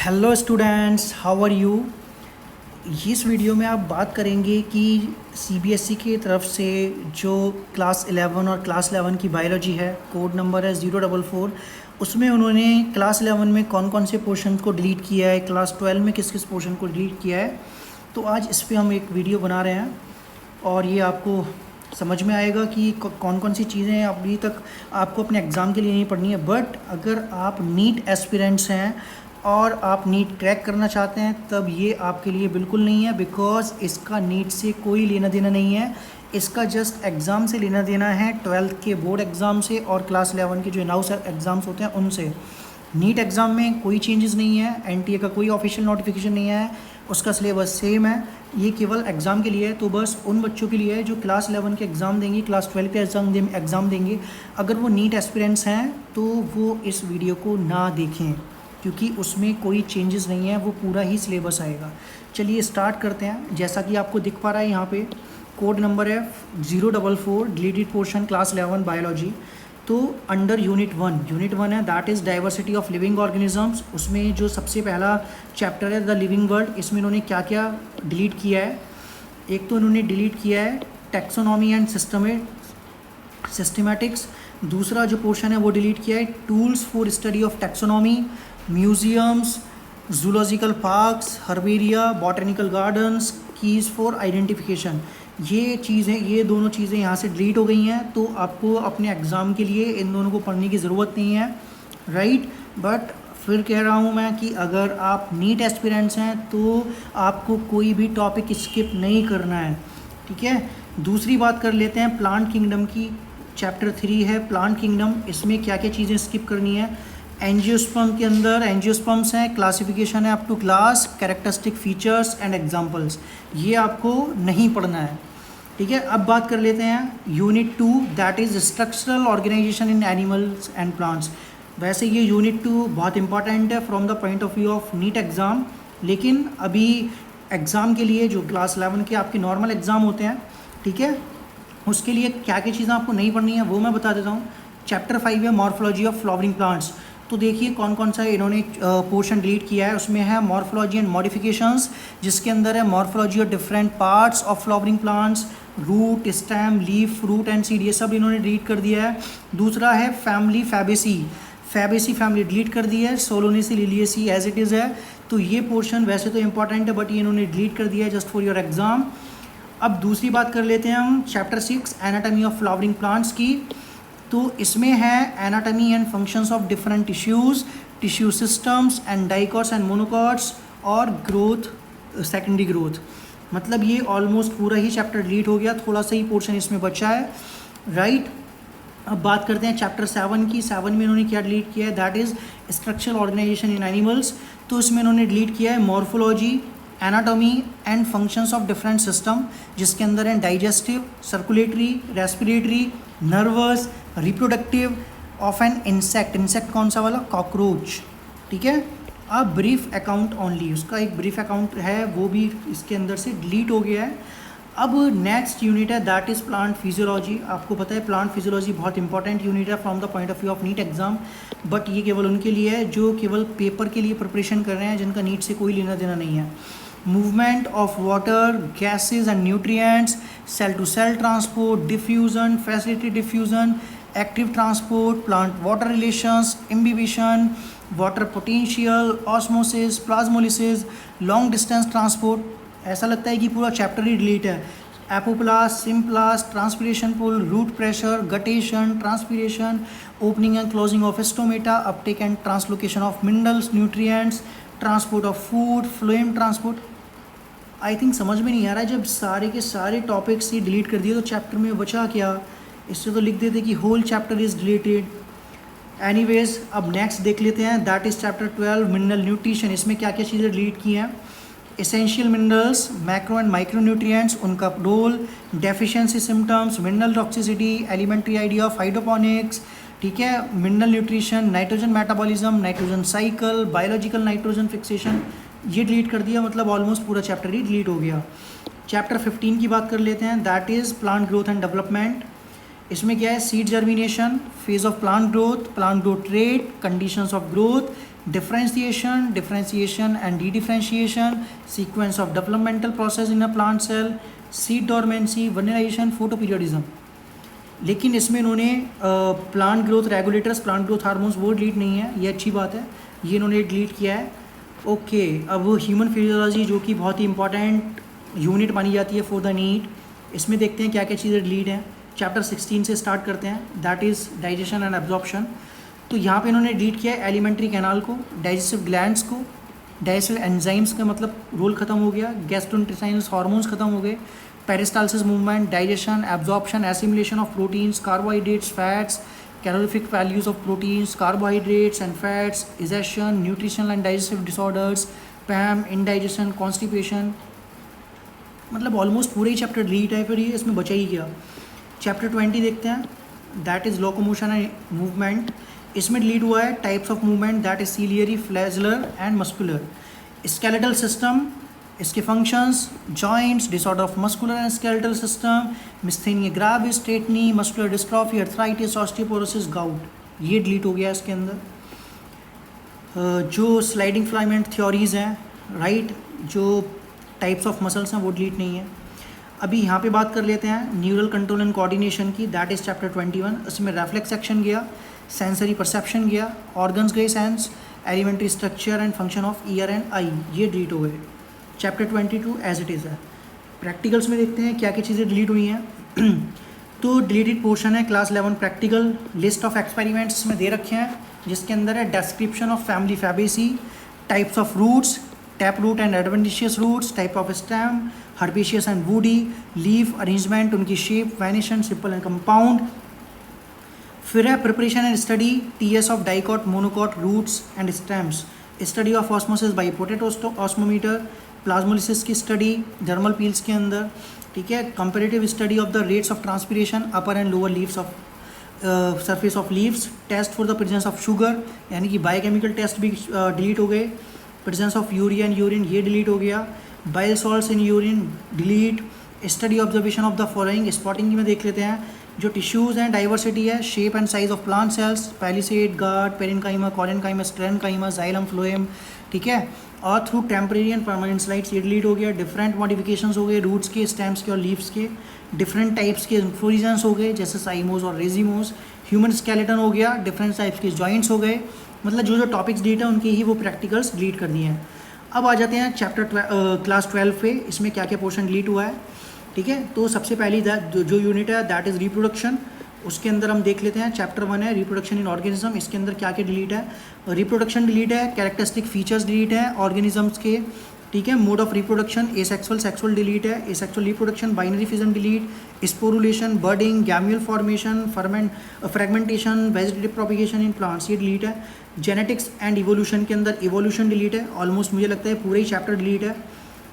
Hello students, how are you. इस video में आप बात करेंगे कि सीबीएसई की तरफ से जो क्लास 11 और क्लास 11 की बायोलॉजी है, कोड नंबर है 044। उसमें उन्होंने क्लास 11 में कौन कौन से पोर्शन को डिलीट किया है, क्लास 12 में किस किस पोर्शन को डिलीट किया है। तो आज इस पर हम एक वीडियो बना रहे हैं और ये आपको समझ में आएगा कि कौन कौन सी चीज़ें अभी तक आपको अपने एग्ज़ाम के लिए नहीं पढ़नी है। बट अगर आप नीट एस्पिरेंट्स हैं और आप नीट क्रैक करना चाहते हैं तब ये आपके लिए बिल्कुल नहीं है, बिकॉज़ इसका नीट से कोई लेना देना नहीं है। इसका जस्ट एग्ज़ाम से लेना देना है, 12th के बोर्ड एग्ज़ाम से और क्लास 11 के जो नाउ एग्ज़ाम्स होते हैं उनसे। नीट एग्ज़ाम में कोई चेंजेस नहीं है, एनटीए का कोई ऑफिशियल नोटिफिकेशन नहीं है, उसका सिलेबस सेम है। ये केवल एग्ज़ाम के लिए है, तो बस उन बच्चों के लिए है जो क्लास 11 के एग्ज़ाम देंगे, क्लास 12 के एग्ज़ाम देंगे। अगर वो नीट एस्पिरेंट्स हैं तो वो इस वीडियो को ना देखें, क्योंकि उसमें कोई चेंजेस नहीं है, वो पूरा ही सिलेबस आएगा। चलिए स्टार्ट करते हैं। जैसा कि आपको दिख पा रहा है यहाँ पे कोड नंबर है 044, डिलीटेड पोर्शन क्लास 11 बायोलॉजी। तो अंडर यूनिट वन है, that is diversity of living organisms. उसमें जो सबसे पहला चैप्टर है द लिविंग वर्ल्ड, इसमें इन्होंने क्या क्या डिलीट किया है। एक तो इन्होंने डिलीट किया है टैक्सोनॉमी एंड सिस्टमैटिक्स। दूसरा जो पोर्शन है वो डिलीट किया है tools for study of taxonomy, museums, zoological parks, herbaria, botanical gardens, keys for identification. ये चीज़ें, ये दोनों चीज़ें यहाँ से डिलीट हो गई हैं, तो आपको अपने एग्ज़ाम के लिए इन दोनों को पढ़ने की ज़रूरत नहीं है, राइट। बट फिर कह रहा हूँ मैं कि अगर आप नीट एस्पिरेंट्स हैं तो आपको कोई भी टॉपिक स्किप नहीं करना है, ठीक है। दूसरी बात कर लेते हैं प्लांट किंगडम की। चैप्टर 3 है प्लांट किंगडम। इसमें क्या क्या चीज़ें स्किप करनी है। एंजियोस्पर्म के अंदर एंजियोस्पर्म्स हैं, क्लासिफिकेशन है up to class, characteristic features and examples. ये आपको नहीं पढ़ना है, ठीक है। अब बात कर लेते हैं unit 2, that is structural organisation in animals and plants. वैसे ये यूनिट 2 बहुत इंपॉर्टेंट है from the point of view of NEET exam, लेकिन अभी एग्ज़ाम के लिए जो क्लास 11 के आपके नॉर्मल एग्ज़ाम होते हैं, ठीक है, उसके लिए क्या क्या चीज़ें आपको नहीं पढ़नी है वो मैं बता देता हूँ। चैप्टर 5 है मॉर्फोलॉजी ऑफ फ्लावरिंग प्लांट्स। तो देखिए कौन कौन सा इन्होंने पोर्शन डिलीट किया है। उसमें है मॉर्फोलॉजी एंड मॉडिफिकेशंस, जिसके अंदर है morphology of different parts of flowering plants, root, stem, leaf, fruit and seed, ये सब इन्होंने डिलीट कर दिया है। दूसरा है फैमिली फैबेसी फैमिली डिलीट कर दी है। सोलोनेसी लिलिएसी एज इट इज़ है। तो ये पोर्शन वैसे तो इंपॉर्टेंट है, बट ये इन्होंने डिलीट कर दिया है जस्ट फॉर योर एग्जाम। अब दूसरी बात कर लेते हैं हम chapter 6 anatomy of flowering plants की। तो इसमें है anatomy and functions of different tissues, tissue systems and dicots and monocots, और ग्रोथ, सेकेंडरी ग्रोथ। मतलब ये ऑलमोस्ट पूरा ही चैप्टर डिलीट हो गया, थोड़ा सा ही पोर्शन इसमें बचा है, राइट। अब बात करते हैं चैप्टर 7 की। 7 में इन्होंने क्या डिलीट किया है, that is structural organisation in animals. तो इसमें इन्होंने डिलीट किया है morphology, anatomy and functions of different system, जिसके अंदर है digestive, circulatory, respiratory, nervous, reproductive of an insect कौन सा वाला, कॉकरोच, ठीक है। अब ब्रीफ अकाउंट ओनली, उसका एक ब्रीफ अकाउंट है, वो भी इसके अंदर से डिलीट हो गया है। अब नेक्स्ट यूनिट है दैट इज़ प्लांट फिजियोलॉजी। आपको पता है प्लांट फिजियोलॉजी बहुत इंपॉर्टेंट यूनिट है from the point of view of NEET exam, but ये केवल उनके लिए है जो केवल पेपर के लिए प्रिपरेशन कर रहे हैं, जिनका नीट से कोई लेना देना नहीं है। Movement of water, gases and nutrients, cell to cell transport, diffusion, facilitated diffusion, active transport, plant water relations, imbibition, water potential, osmosis, plasmolysis, long distance transport. ऐसा लगता है कि पूरा चैप्टर ही डिलीट है। Apoplast, symplast, transpiration pull, root pressure, guttation, transpiration, opening and closing of stomata, uptake and translocation of minerals, nutrients, transport of food, phloem transport. I think समझ में नहीं आ रहा है, जब सारे के सारे टॉपिक्स ही डिलीट कर दिए तो चैप्टर में बचा क्या। इससे तो लिख देते कि whole chapter is deleted. Anyways, अब नेक्स्ट देख लेते हैं, that is chapter 12 mineral nutrition. इसमें क्या क्या चीज़ें डिलीट की हैं। Essential minerals, macro and micro nutrients, उनका role, deficiency symptoms, mineral toxicity, elementary idea of hydroponics, ठीक है, mineral nutrition, nitrogen metabolism, nitrogen cycle, biological nitrogen fixation, ये डिलीट कर दिया। मतलब ऑलमोस्ट पूरा चैप्टर ही डिलीट हो गया। चैप्टर 15 की बात कर लेते हैं, that is plant growth and development. इसमें क्या है, seed germination, phase of plant growth rate, conditions of growth, differentiation and de-differentiation, sequence of developmental process in a plant cell, seed dormancy, vernalization, photoperiodism. लेकिन इसमें इन्होंने plant growth regulators, plant growth hormones वो delete नहीं है, ये अच्छी बात है, ये इन्होंने डिलीट किया है. ओके, अब ह्यूमन फिजियोलॉजी जो कि बहुत ही इंपॉर्टेंट यूनिट मानी जाती है फॉर द नीट, इसमें देखते हैं क्या क्या चीज़ें डिलीट हैं. चैप्टर 16 से स्टार्ट करते हैं, that is digestion and absorption. तो यहाँ पे इन्होंने डिलीट किया है एलिमेंट्री कैनाल को, डाइजेस्टिव ग्लैंड्स को, डाइजेस्टिव एंजाइम्स का मतलब रोल खत्म हो गया, गैस्ट्रोइंटेस्टाइनल हार्मोन्स खत्म हो गए, peristalsis movement, digestion, absorption, assimilation of proteins, carbohydrates, fats, calorific values of proteins, carbohydrates and fats, egestion, nutritional and digestive disorders, पैम, indigestion, constipation. मतलब ऑलमोस्ट पूरे ही चैप्टर डिलीट है, फिर ये इसमें बचा ही गया. चैप्टर 20 देखते हैं, that is locomotion and movement. इसमें डिलीट हुआ है types of movement, that is ciliary, flagellar and muscular. Skeletal system, इसके functions, joints, disorder of muscular and skeletal system, myasthenia gravis, tetany, muscular dystrophy, arthritis, osteoporosis, gout, ये delete हो गया इसके अंदर. जो स्लाइडिंग फिलामेंट थ्योरीज हैं, right, जो types of muscles हैं वो डिलीट नहीं है. अभी यहाँ पे बात कर लेते हैं न्यूरल कंट्रोल एंड कोऑर्डिनेशन की, दैट इज़ चैप्टर 21. इसमें रेफ्लेक्स सेक्शन गया, सेंसरी परसेप्शन गया, ऑर्गन्स गए sense, elementary structure and function of ear and eye, ये डिलीट हो गए. चैप्टर 22 एज इट इज़ है. प्रैक्टिकल्स में देखते हैं क्या क्या चीज़ें डिलीट हुई हैं. तो डिलीटेड पोर्शन है class 11 practical. List of experiments इसमें दे रखे हैं, जिसके अंदर है description of family fabaceae, types of roots, tap root and adventitious roots, type of stem, herbaceous and woody, leaf arrangement, उनकी shape, venation, simple and compound. फिर है preparation and study, TS of dicot, monocot, roots and stems, study of osmosis by potato osmometer, plasmolysis की study dermal peels के अंदर, ठीक है. Comparative study of the rates of transpiration upper and lower leaves of surface of leaves, test for the presence of sugar, यानी कि biochemical test भी delete हो गए. Presence of urea and urine, ये डिलीट हो गया. Bile salts in urine, delete. Study observation of the following, spotting में देख लेते हैं. जो टिश्यूज़ हैं, डाइवर्सिटी है, shape and size of plant cells, palisade, guard, parenchyma, कॉरेनकाइमा, स्ट्रेनकाइमा, xylem, phloem, ठीक है. और through temporary and permanent slides, ये डिलीट हो गया. डिफरेंट मॉडिफिकेशंस हो गए रूट्स के, स्टेम्स के और लीव्स के. डिफरेंट टाइप्स के इन्फ्लोरिजेंस हो गए, जैसे साइमोस और रेजिमोस. ह्यूमन स्केलेटन हो गया. डिफरेंट टाइप्स के जॉइंट्स हो गए. मतलब जो जो टॉपिक्स डिलीट हैं उनके ही वो प्रैक्टिकल्स डिलीट कर दिए हैं. अब आ जाते हैं चैप्टर क्लास 12 पे, इसमें क्या क्या पोर्शन डिलीट हुआ है, ठीक है. तो सबसे पहली जो यूनिट है दैट इज़ रिप्रोडक्शन. उसके अंदर हम देख लेते हैं चैप्टर 1 है रिप्रोडक्शन इन ऑर्गेनिज्म. इसके अंदर क्या क्या डिलीट है. रिप्रोडक्शन डिलीट है, कैरेक्टरिस्टिक फीचर्स डिलीट है ऑर्गेनिजम्स के, ठीक है. Mode of reproduction, asexual, sexual delete है. Asexual reproduction, binary fission delete, sporulation, budding, gemmule formation, fragmentation, vegetative propagation in plants, ये डिलीट है. जेनेटिक्स एंड इवोल्यूशन के अंदर इवोल्यूशन डिलीट है. ऑलमोस्ट मुझे लगता है पूरे ही चैप्टर डिलीट है.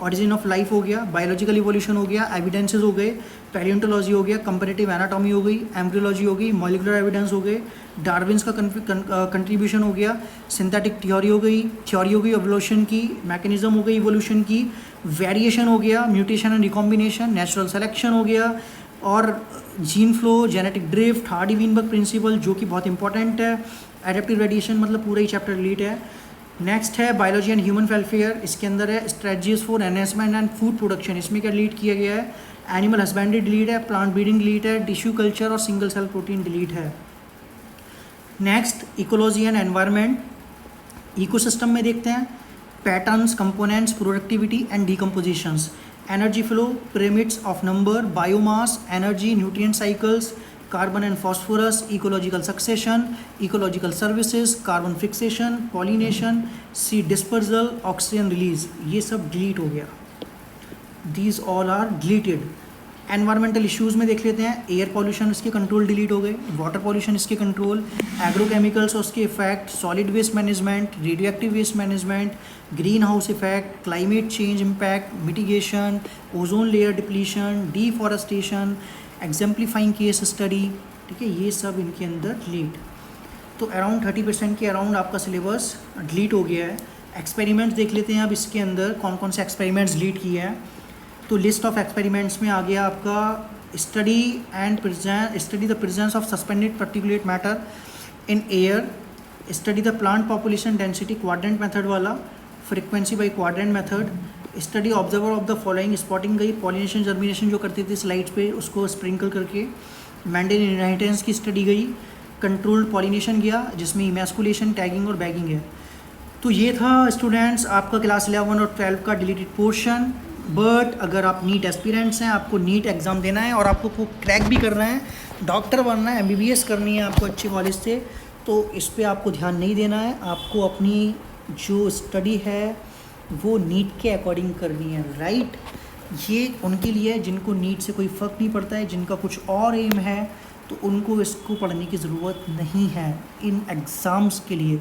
ऑरिजिन ऑफ लाइफ हो गया, बायोलॉजिकल इवोल्यूशन हो गया, एविडेंसेस हो गए, पैलियोंटोलॉजी हो गया, कंपैरेटिव एनाटॉमी हो गई, एम्ब्रियोलॉजी हो गई, मॉलिकुलर एविडेंस हो गए, डार्विन्स का कंट्रीब्यूशन हो गया, सिंथेटिक थ्योरी हो गई, इवोल्यूशन की, मैकेनिज्म हो गई इवोल्यूशन की, वेरिएशन हो गया, mutation and recombination, natural selection हो गया, और gene flow, genetic drift, Hardy Weinberg principle जो कि बहुत इंपॉर्टेंट है, एडेप्टिव रेडिएशन, मतलब पूरा ही चैप्टर डिलीट है. नेक्स्ट है बायोलॉजी एंड ह्यूमन वेलफेयर. इसके अंदर है strategies for enhancement and food production. इसमें क्या डिलीट किया गया है. एनिमल हस्बेंड्री डिलीट है, प्लांट ब्रीडिंग डिलीट है, टिश्यू कल्चर और सिंगल सेल प्रोटीन डिलीट है. Next ecology and environment. Ecosystem में देखते हैं patterns, components, productivity and decompositions, energy flow, pyramids of number, biomass, energy, nutrient cycles, carbon and phosphorus, ecological succession, ecological services, carbon fixation, pollination, seed dispersal, oxygen release, ये सब delete हो गया. These all are deleted. Environmental issues में देख लेते हैं. Air pollution, इसके control delete हो गए. वाटर पॉल्यूशन, इसके कंट्रोल. एग्रोकेमिकल्स, उसके effect. Solid waste management, radioactive waste management, greenhouse effect, climate change impact, mitigation, ozone layer depletion, deforestation, exemplifying case study, ठीक है. ये सब इनके अंदर डिलीट. तो अराउंड 30% के अराउंड आपका सिलेबस डिलीट हो गया है. एक्सपेरिमेंट्स देख लेते हैं अब इसके अंदर कौन कौन से एक्सपेरिमेंट्स डिलीट किए हैं. तो लिस्ट ऑफ एक्सपेरिमेंट्स में आ गया आपका study the presence of suspended particulate matter in air, study the plant population density quadrant method वाला, frequency by quadrant method, study observer of the following, spotting गई, pollination germination जो करते थे slides पे उसको स्प्रिंकल करके, मैंडेन इनहेरिटेंस की study गई, कंट्रोल्ड पॉलिनेशन गया जिसमें इमैस्कुलेशन, टैगिंग और बैगिंग है। तो ये था स्टूडेंट्स आपका क्लास 11 और 12 का डिलीटेड पोर्शन। बट अगर आप नीट एस्पिरेंट्स हैं, आपको नीट एग्ज़ाम देना है और आपको क्रैक भी करना है, डॉक्टर बनना है, MBBS करनी है आपको अच्छे कॉलेज से, तो इस पे आपको ध्यान नहीं देना है। आपको अपनी जो स्टडी है वो नीट के अकॉर्डिंग करनी है, राइट। ये उनके लिए जिनको नीट से कोई फ़र्क नहीं पड़ता है, जिनका कुछ और एम है तो उनको इसको पढ़ने की ज़रूरत नहीं है इन एग्ज़ाम्स के लिए।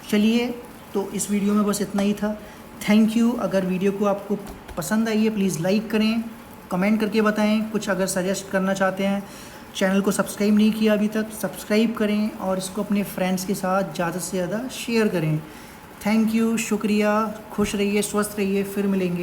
चलिए, तो इस वीडियो में बस इतना ही था। Thank you. अगर वीडियो को आपको पसंद आई है प्लीज़ लाइक करें, कमेंट करके बताएं, कुछ अगर सजेस्ट करना चाहते हैं। चैनल को सब्सक्राइब नहीं किया अभी तक, सब्सक्राइब करें और इसको अपने फ्रेंड्स के साथ ज़्यादा से ज़्यादा शेयर करें। थैंक यू, शुक्रिया, खुश रहिए, स्वस्थ रहिए, फिर मिलेंगे।